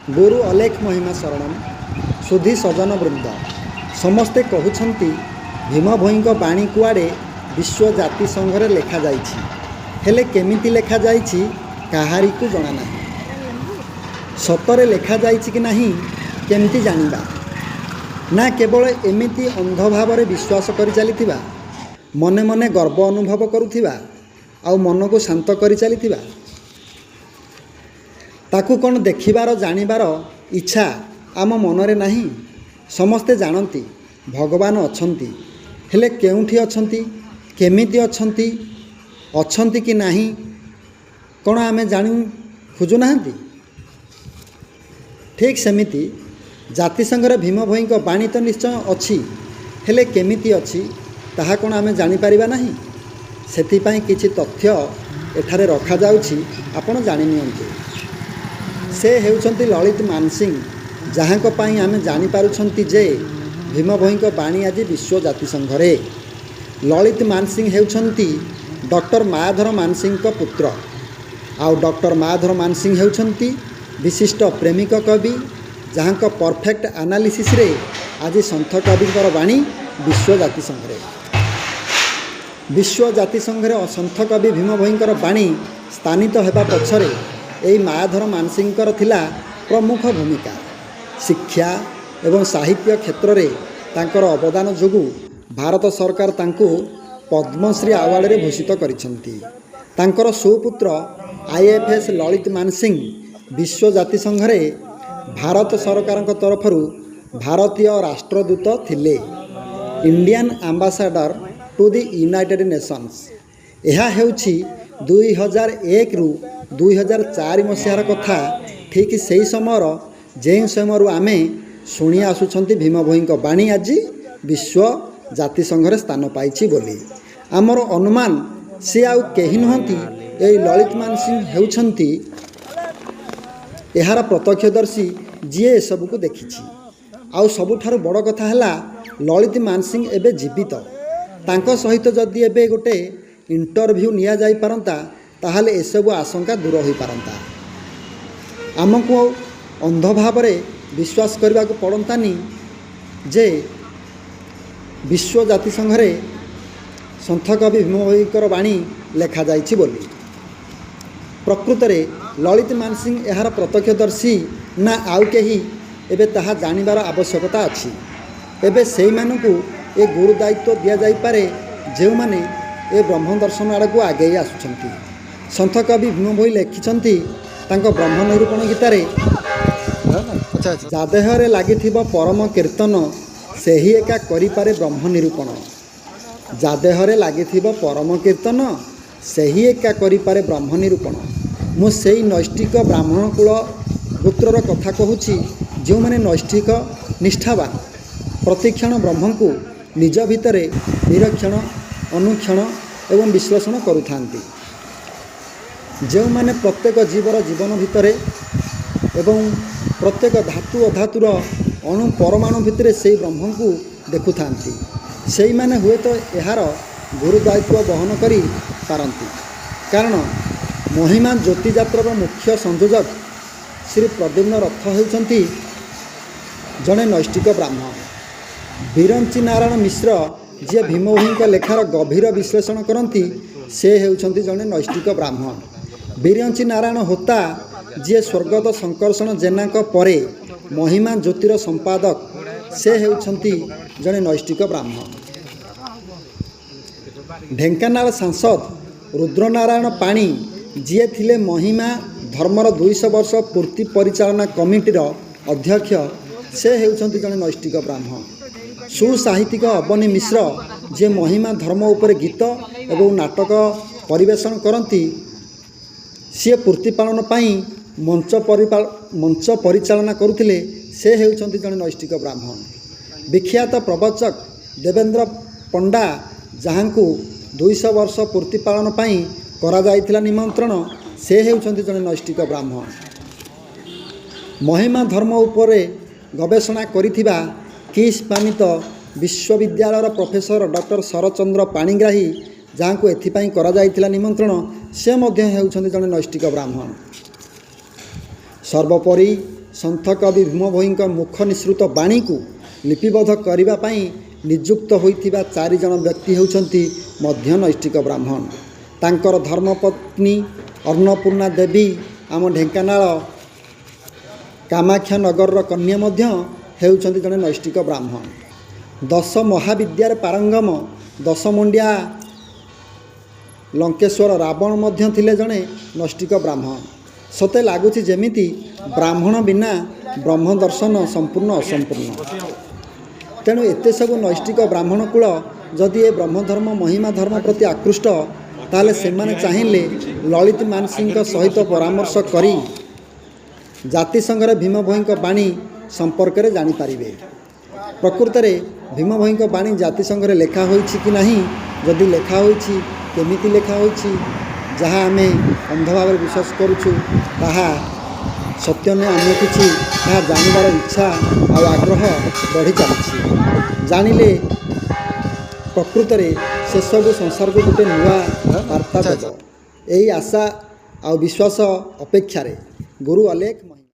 गुरु अलेख महिमा शरणम सुधी सजन वृंद समस्ते कहते भीम भोई बाणी कुआड़े विश्व जाति संघरे लेखा जाइछि हेले केमिति लेखा जाइछि काहारी को जଣା नाही। सतरे लेखा जाइछि कि नाही केमिति जानिबा ना केवल एमिति अंध भाव विश्वास करि चलिथिबा मने मने गर्व अनुभव करुथिबा आउ मन को शांत करि चलिथिबा ताकू कौन देखिबार जानिबार इच्छा आम मनरे नाही। समस्ते जानती भगवान अछंती हेले केउठी अछंती केमिति अछंती अछंती कि नाही कौन आमे जानि खोजु नाहंती। ठीक सेमिति जाति संघरे भीम भोई बाणी तो निश्चय अच्छी हेले केमिति अच्छी ताहा कौन आमे जानि परिबा नाही। सेथिपाई किछि तथ्य एठारे रखा जाउछि आपण जानि नियंतु। से हेउछंती ललित मानसिंह जहाँ आमे जानी पारुछंती जे भीम भोई बाणी आज विश्व जाति संघरे। ललित मानसिंह हेउछंती डॉक्टर मायाधर मानसिंह पुत्र आउ डॉक्टर मायाधर मानसिंह हेउछंती विशिष्ट प्रेमिक कवि जहाँ परफेक्ट एनालिसिस रे आज संत कविंकर बाणी विश्व जाति संघरे। विश्व जाति संघरे संत कवि भीम भोईंकर बाणी स्थानित होगा पछरे एई मायाधर मानसिंहकर थिला प्रमुख भूमिका। शिक्षा एवं साहित्य क्षेत्र में तांकर अवदान जोगु भारत सरकार तांको पद्मश्री अवार्ड रे भूषित करिसेंती। तांकर सुपुत्र आईएफएस ललित मानसिंह विश्व जाति संघरे भारत सरकार तरफरु भारतीय राष्ट्रदूत थिले Indian ambassador to the United Nations. यह हेउछि 2001 रु 2004 मसीहार कथा। ठीक से समय जे समय आमे शुणी आसुछंती भीम भोई बाणी आज विश्व जाति संघरे स्थान पाइछि बोली आमर अनुमान। से आउ केही नुहंती ए ललित मानसिंह हेउछंती एहार प्रत्यक्षदर्शी जीए सबू को देखिछि। आउ सबुठारु बड़ कथा हैला ललित मानसिंह एबे जीवित। तांको सहित जदि एबे गोटे इंटरव्यू निया जाई पारंता ताहले एसबू आशंका दूर हो पारंता। आमको अंध भाव विश्वास करने को पड़तानी जे विश्व जाति संघरे संत कवि भीम भोईकर बाणी लेखा जाइछि बोली। प्रकृत में ललित मानसिंह यार प्रत्यक्षदर्शी ना आउ केही एबे ताहा जानिबार आवश्यकता अछि। एबे सेई मानकु ए गुरु दायित्व दिया जाई पारे जे माने ए ब्रह्म दर्शन आड़ को आगे आसुछंती। संत कवि भीम भोई लिखिछंती तांको ब्रह्म निरूपण गीतारे जादेहरे लागिथिबो परम कीर्तन सेही एका करि पारे ब्रह्म निरूपण। जादेहरे लागिथिबो परम कीर्तन सेही एका करि पारे ब्रह्म निरूपण। मु सेई नैष्टिक ब्राह्मण कुल गोत्रर कथा कहूछि जो माने नैष्टिक निष्ठावान प्रतिक्षण ब्रह्म को निज भितरे निरीक्षण अनुक्षण एवं विश्लेषण करुथांती। जो माने प्रत्येक जीवर जीवन भितरे एवं प्रत्येक धातु अधातुर अणु परमाणु भितरे से ब्रह्म को देखुथांती सेई माने हुए तो यार गुरु दायित्व बहन करी पारंती। कारण महिमा ज्योति यात्रार मुख्य संयोजक श्री प्रद्युम्न रथ हेउछंती जड़े नैष्टिक ब्राह्मण। बिरंची नारायण मिश्र जे भीम भोई लेखार गभीर विश्लेषण करती से हेउछंती जड़े नैष्टिक ब्राह्मण। बिरंची नारायण होता जे स्वर्गत शंकरषण जेना परे महिमा ज्योतिर संपादक से हेउछंती जड़े नैष्टिक ब्राह्मण। ढेंकानाल सांसद रुद्रनारायण पाणी जी थिले महिमा धर्मर 200 वर्ष पूर्ति परिचालना कमिटीर अध्यक्ष से हेउछंती जड़े नैष्टिक ब्राह्मण। सुसाहित्यिक अबनी मिश्र जे महिमा धर्म उपर गीत एवं नाटक परिवेषण करती सी पूर्तिपालन मंच परिचालना करुथिले से हेउछंती जड़े नैष्टिक ब्राह्मण। विख्यात प्रवचक देवेंद्र पंडा जहाँ 200 वर्ष पूर्तिपालन करा जाइथिला निमंत्रण से हेउछंती जड़े नैष्टिक ब्राह्मण। महिमा धर्म उपरे गवेषणा करिथिबा किस पानित विश्वविद्यालय प्रोफेसर डॉक्टर शरचंद्र पाणिग्राही जहाँ को एथिपाई करा जाइथिला निमंत्रण से मध्य हेउछंती जड़े नैष्टिक ब्राह्मण। सर्वोपरि ସନ୍ଥ କବି ଭୀମ ଭୋଇଙ୍କ ମୁଖ ନିସୃତ ବାଣୀକୁ ଲିପିବଦ୍ଧ କରିବା ପାଇଁ ନିଯୁକ୍ତ ହୋଇଥିବା 4 ଜଣ ବ୍ୟକ୍ତି ହେଉଛନ୍ତି ମଧ୍ୟ ନୈଷ୍ଠିକ ବ୍ରାହ୍ମଣ। ତାଙ୍କର ଧର୍ମପତ୍ନୀ ଅନ୍ନପୂର୍ଣ୍ଣା ଦେବୀ ଆମ ଢେଙ୍କାନାଳ କାମାକ୍ଷାନଗରର କନ୍ୟା ମଧ୍ୟ ହେଉଛନ୍ତି ଜଣେ ନୈଷ୍ଠିକ ବ୍ରାହ୍ମଣ। 10 ମହାବିଦ୍ୟାରେ ପାରଙ୍ଗମ 10 ମୁଣ୍ଡିଆ ଲଙ୍କେଶ୍ୱର ରାବଣ ମଧ୍ୟ ଥିଲେ ଜଣେ ନୈଷ୍ଠିକ ବ୍ରାହ୍ମଣ। ସତେ ଲାଗୁଛି ଯେମିତି ବ୍ରାହ୍ମଣ ବିନା ବ୍ରହ୍ମ ଦର୍ଶନ ସମ୍ପୂର୍ଣ୍ଣ ଅସମ୍ପୂର୍ଣ୍ଣ। ତେଣୁ ଏତେ ସବୁ ନୈଷ୍ଠିକ ବ୍ରାହ୍ମଣ କୂଳ ଯଦି ଏ ବ୍ରହ୍ମଧର୍ମ ମହିମା ଧର୍ମ ପ୍ରତି ଆକୃଷ୍ଟ, ତାହେଲେ ସେମାନେ ଚାହିଁଲେ ଲଳିତ ମାନସିଂଙ୍କ ସହିତ ପରାମର୍ଶ କରି ଜାତିସଂଘରେ ଭୀମ ଭୋଇଙ୍କ ବାଣୀ ସମ୍ପର୍କରେ ଜାଣିପାରିବେ। ପ୍ରକୃତରେ ଭୀମ ଭୋଇଙ୍କ ବାଣୀ ଜାତିସଂଘରେ ଲେଖା ହୋଇଛି କି ନାହିଁ, ଯଦି ଲେଖା ହୋଇଛି କେମିତି ଲେଖା ହୋଇଛି, ଯାହା ଆମେ ଅନ୍ଧ ଭାବରେ ବିଶ୍ୱାସ କରୁଛୁ ତାହା ସତ୍ୟ ନୁହେଁ। ଆମେ କିଛି ତାହା ଜାଣିବାର ଇଚ୍ଛା ଆଉ ଆଗ୍ରହ ବଢ଼ି ଚାଲିଛି। ଜାଣିଲେ ପ୍ରକୃତରେ ସେସବୁ ସଂସାରକୁ ଗୋଟେ ନୂଆ ବାର୍ତ୍ତା ଦେବ। ଏହି ଆଶା ଆଉ ବିଶ୍ୱାସ ଅପେକ୍ଷାରେ ଗୁରୁ ଅଲେଖ।